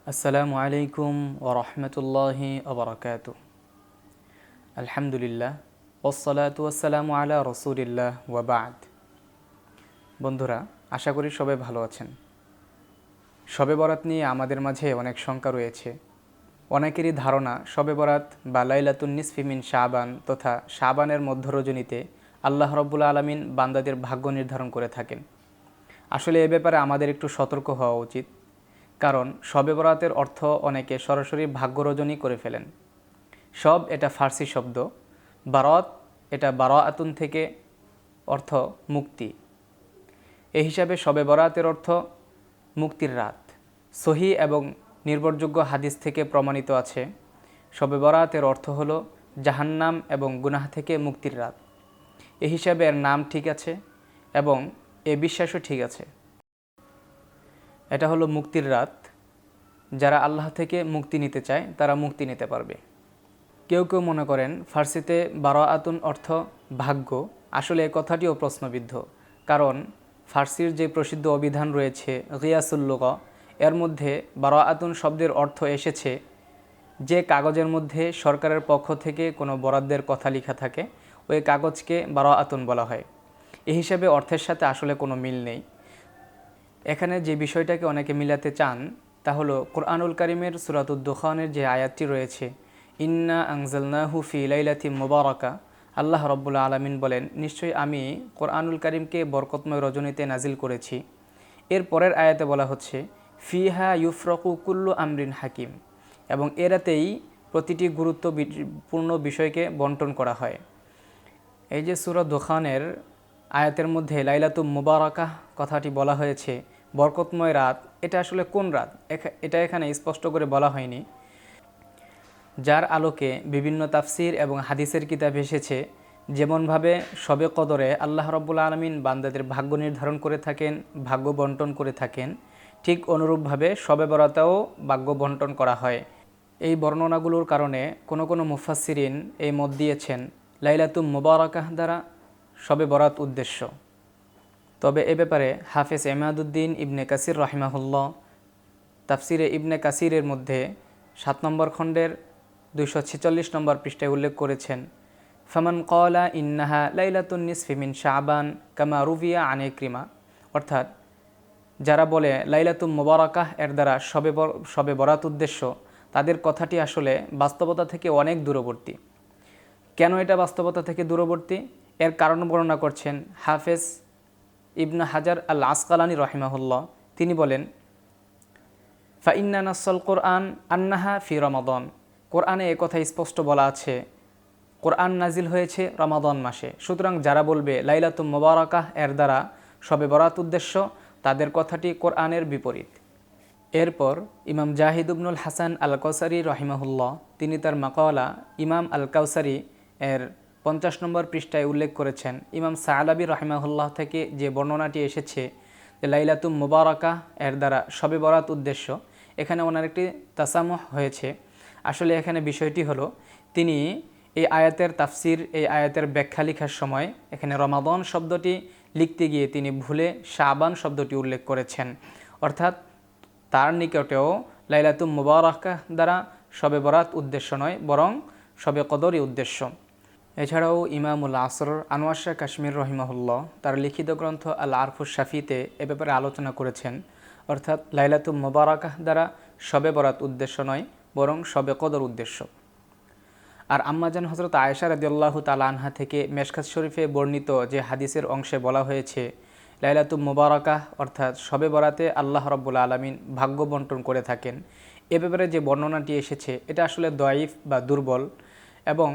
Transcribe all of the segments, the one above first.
আসসালামু আলাইকুম ওরহমতুল্লাহি ওবরাকাতু। আলহামদুলিল্লাহ ওসসালাতু ওয়াসসালামু আলা রসুলিল্লাহ ওয়াবাদ। বন্ধুরা, আশা করি সবাই ভালো আছেন। শবে বরাত নিয়ে আমাদের মাঝে অনেক শঙ্কা রয়েছে। অনেকেরই ধারণা শবে বরাত বা লাইলাতুন নিসফি মিন শাবান তথা শাবানের মধ্য রজনীতে আল্লাহ রাব্বুল আলামিন বান্দাদের ভাগ্য নির্ধারণ করে থাকেন। আসলে এ ব্যাপারে আমাদের একটু সতর্ক হওয়া উচিত, কারণ শবে বরাতের অর্থ অনেকে সরাসরি ভাগ্য রজনী করে ফেলেন। শব এটা ফার্সি শব্দ, বারাত এটা বারাআতুন থেকে অর্থ মুক্তি। এই হিসাবে শবে বরাতের অর্থ মুক্তির রাত। সহি এবং নির্ভরযোগ্য হাদিস থেকে প্রমাণিত আছে শবে বরাতের অর্থ হলো জাহান্নাম এবং গুনাহ থেকে মুক্তির রাত। এই হিসাবে এর নাম ঠিক আছে এবং এ বিশ্বাসও ঠিক আছে। এটা হলো মুক্তির রাত। যারা আল্লাহ থেকে মুক্তি নিতে চায় তারা মুক্তি নিতে পারবে। কেউ কেউ মনে করেন ফার্সিতে বারাআতুন অর্থ ভাগ্য। আসলে এ কথাটিও প্রশ্নবিদ্ধ, কারণ ফার্সির যে প্রসিদ্ধ অভিধান রয়েছে গিয়াসুল লুগা, এর মধ্যে বারাআতুন শব্দের অর্থ এসেছে যে কাগজের মধ্যে সরকারের পক্ষ থেকে কোনো বরাদ্দের কথা লেখা থাকে, ওই কাগজকে বারাআতুন বলা হয়। এই হিসাবে অর্থের সাথে আসলে কোনো মিল নেই। এখানে যে বিষয়টাকে অনেকে মিলাতে চান তা হলো কোরআনুল কারীমের সূরাতুদ দুখানের যে আয়াতটি রয়েছে, ইন্না আনজালনাহু ফি লাইলাতিন মুবারাকা। আল্লাহ রাব্বুল আলামিন বলেন, নিশ্চয়ই আমি কোরআনুল কারীমকে বরকতময় রজনীতে নাজিল করেছি। এর পরের আয়াতে বলা হচ্ছে ফিহা ইউফরাকু কুল্লু আমরিন হাকিম, এবং এ রাতেই প্রতিটি গুরুত্বপূর্ণ বিষয়কে বন্টন করা হয়। এই যে সূরা দুখানের আয়াতের মধ্যে লাইলাতুম মুবারাকাহ কথাটি বলা হয়েছে, বরকতময় রাত, এটা আসলে কোন রাত এটা এখানে স্পষ্ট করে বলা হয়নি। যার আলোকে বিভিন্ন তাফসির এবং হাদিসের কিতাব এসেছে, যেমনভাবে শবে কদরে আল্লাহ রাব্বুল আলামিন বান্দাদের ভাগ্য নির্ধারণ করে থাকেন, ভাগ্য বন্টন করে থাকেন, ঠিক অনুরূপভাবে শবে বরাতেও ভাগ্য বন্টন করা হয়। এই বর্ণনাগুলোর কারণে কোনো মুফাসসিরিন এই মত দিয়েছেন লাইলাতুম মুবারাকাহ দ্বারা শবে বরাত উদ্দেশ্য। তবে এ ব্যাপারে হাফেজ ইমাদুদ্দিন ইবনে কাসির রাহিমাহুল্লাহ তাফসিরে ইবনে কাসিরের মধ্যে 7 নম্বর খণ্ডের 246 নম্বর পৃষ্ঠায় উল্লেখ করেছেন, ফামান ক্বালা ইন্নাহা লাইলাতুন নিসফি মিন শাবান কামা রুবিয়া আন ইকরিমা। অর্থাৎ যারা বলে লাইলাতুম মুবারাকাহ এর দ্বারা শবে বরাত উদ্দেশ্য, তাদের কথাটি আসলে বাস্তবতা থেকে অনেক দূরবর্তী। কেন এটা বাস্তবতা থেকে দূরবর্তী? এর কারণ বর্ণনা করছেন হাফেজ ইবনে হাজার আল আসকালানি রহিমাহুল্লাহ। তিনি বলেন, ফাইন্না নাসসাল কোরআন আন্নাহা ফি রমাদান। কোরআনে একথা স্পষ্ট বলা আছে, কোরআন নাজিল হয়েছে রমাদান মাসে। সুতরাং যারা বলবে লাইলাতুম মুবারাকাহ এর দ্বারা শবে বরাত উদ্দেশ্য, তাদের কথাটি কোরআনের বিপরীত। এরপর ইমাম জাহিদ ইবনুল হাসান আল কাউসারি রহিমাহুল্লাহ তিনি তার মাকালা ইমাম আল কাউসারি এর 50 নম্বর পৃষ্ঠায় উল্লেখ করেছেন, ইমাম সাআলাবী রহিমাহুল্লাহ থেকে যে বর্ণনাটি এসেছে যে লাইলাতুম মুবারাকাহ এর দ্বারা শবে বরাত উদ্দেশ্য, এখানে ওনার একটি তাসামুহ হয়েছে। আসলে এখানে বিষয়টি হলো, তিনি এই আয়াতের তাফসির, এই আয়াতের ব্যাখ্যা লেখার সময় এখানে রমাদান শব্দটি লিখতে গিয়ে তিনি ভুলে শাবান শব্দটি উল্লেখ করেছেন। অর্থাৎ তার নিকটেও লাইলাতুম মুবারাকাহ দ্বারা শবে বরাত উদ্দেশ্য নয়, বরং শবে কদরই উদ্দেশ্য। এছাড়াও ইমামুল আসর আনোয়ার শাহ কাশ্মীর রহিমাহুল্লাহ তার লিখিত গ্রন্থ আল আরফুস শাফিতে এ ব্যাপারে আলোচনা করেছেন। অর্থাৎ লাইলাতুম মুবারাকাহ দ্বারা শবে বরাত উদ্দেশ্য নয়, বরং শবে কদর উদ্দেশ্য। আর আম্মাজান হযরত আয়েশা রাদিয়াল্লাহু তাআলা আনহা থেকে মেশকাত শরীফে বর্ণিত যে হাদিসের অংশে বলা হয়েছে লাইলাতুম মুবারাকাহ অর্থাৎ শবে বরাতে আল্লাহ রাব্বুল আলামিন ভাগ্য বন্টন করে থাকেন, এ ব্যাপারে যে বর্ণনাটি এসেছে এটা আসলে দয়ীফ বা দুর্বল, এবং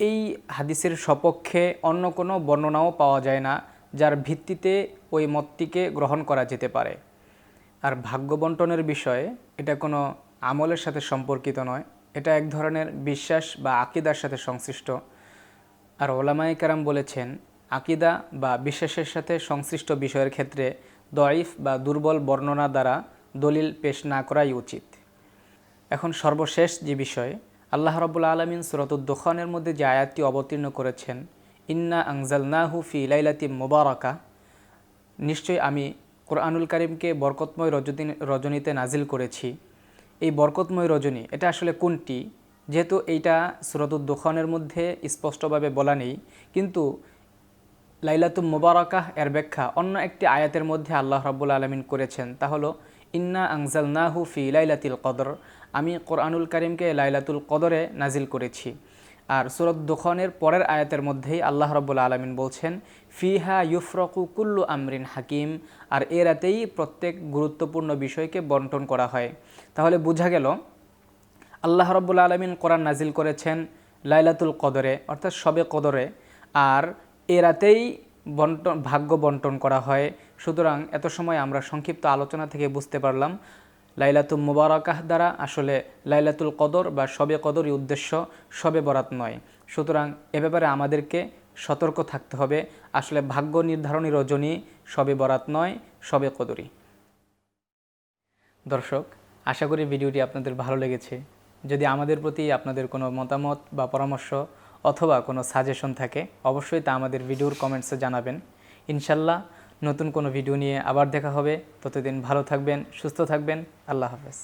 এই হাদিসের সপক্ষে অন্য কোনো বর্ণনাও পাওয়া যায় না যার ভিত্তিতে ওই মতটিকে গ্রহণ করা যেতে পারে। আর ভাগ্য বন্টনের বিষয়ে এটা কোনো আমলের সাথে সম্পর্কিত নয়, এটা এক ধরনের বিশ্বাস বা আকীদার সাথে সংশ্লিষ্ট। আর ওলামায়ে কেরাম বলেছেন, আকীদা বা বিশ্বাসের সাথে সংশ্লিষ্ট বিষয়ের ক্ষেত্রে দয়ীফ বা দুর্বল বর্ণনা দ্বারা দলিল পেশ না করাই উচিত। এখন সর্বশেষ যে বিষয়, আল্লাহ রাব্বুল আলামিন সূরাতুদ দুখানের মধ্যে যে আয়াতটি অবতীর্ণ করেছেন, ইন্না আনজালনাহু ফি লাইলাতিন মুবারাকা, নিশ্চয়ই আমি কোরআনুল কারীমকে বরকতময় রজনীতে নাজিল করেছি। এই বরকতময় রজনী এটা আসলে কোনটি, যেহেতু এইটা সূরাতুদ দুখানের মধ্যে স্পষ্টভাবে বলা নেই, কিন্তু লাইলাতুল মুবারাকাহ এর ব্যাখ্যা অন্য একটি আয়াতের মধ্যে আল্লাহ রাব্বুল আলামিন করেছেন, তা হলো ইন্না আনজালনাহু ফি লাইলাতিল কদর, আমি কোরআনুল কারীমকে লাইলাতুল কদরে নাজিল করেছি। আর সূরা দুখানের পরের আয়াতের মধ্যেই আল্লাহ রাব্বুল আলামিন বলছেন ফিহা ইউফরাকু কুল্লু আমরিন হাকিম, আর এ রাতেই প্রত্যেক গুরুত্বপূর্ণ বিষয়কে বন্টন করা হয়। তাহলে বোঝা গেল আল্লাহ রাব্বুল আলামিন কোরআন নাজিল করেছেন লাইলাতুল কদরে অর্থাৎ শবে কদরে, আর এ রাতেই ভাগ্য বন্টন করা হয়। সুতরাং এত সময় আমরা সংক্ষিপ্ত আলোচনা থেকে বুঝতে পারলাম লাইলাতুল মুবারাকাহ দ্বারা আসলে লাইলাতুল কদর বা শবে কদরই উদ্দেশ্য, শবে বরাত নয়। সুতরাং এ ব্যাপারে আমাদেরকে সতর্ক থাকতে হবে, আসলে ভাগ্য নির্ধারণী রজনী শবে বরাত নয়, শবে কদরই। দর্শক, আশা করি ভিডিওটি আপনাদের ভালো লেগেছে। যদি আমাদের প্রতি আপনাদের কোনো মতামত বা পরামর্শ অথবা কোনো সাজেশন থাকে, অবশ্যই তা আমাদের ভিডিওর কমেন্টসে জানাবেন। ইনশাল্লাহ নতুন কোনো ভিডিও নিয়ে আবার দেখা হবে। ততদিন ভালো থাকবেন, সুস্থ থাকবেন। আল্লাহ হাফেজ।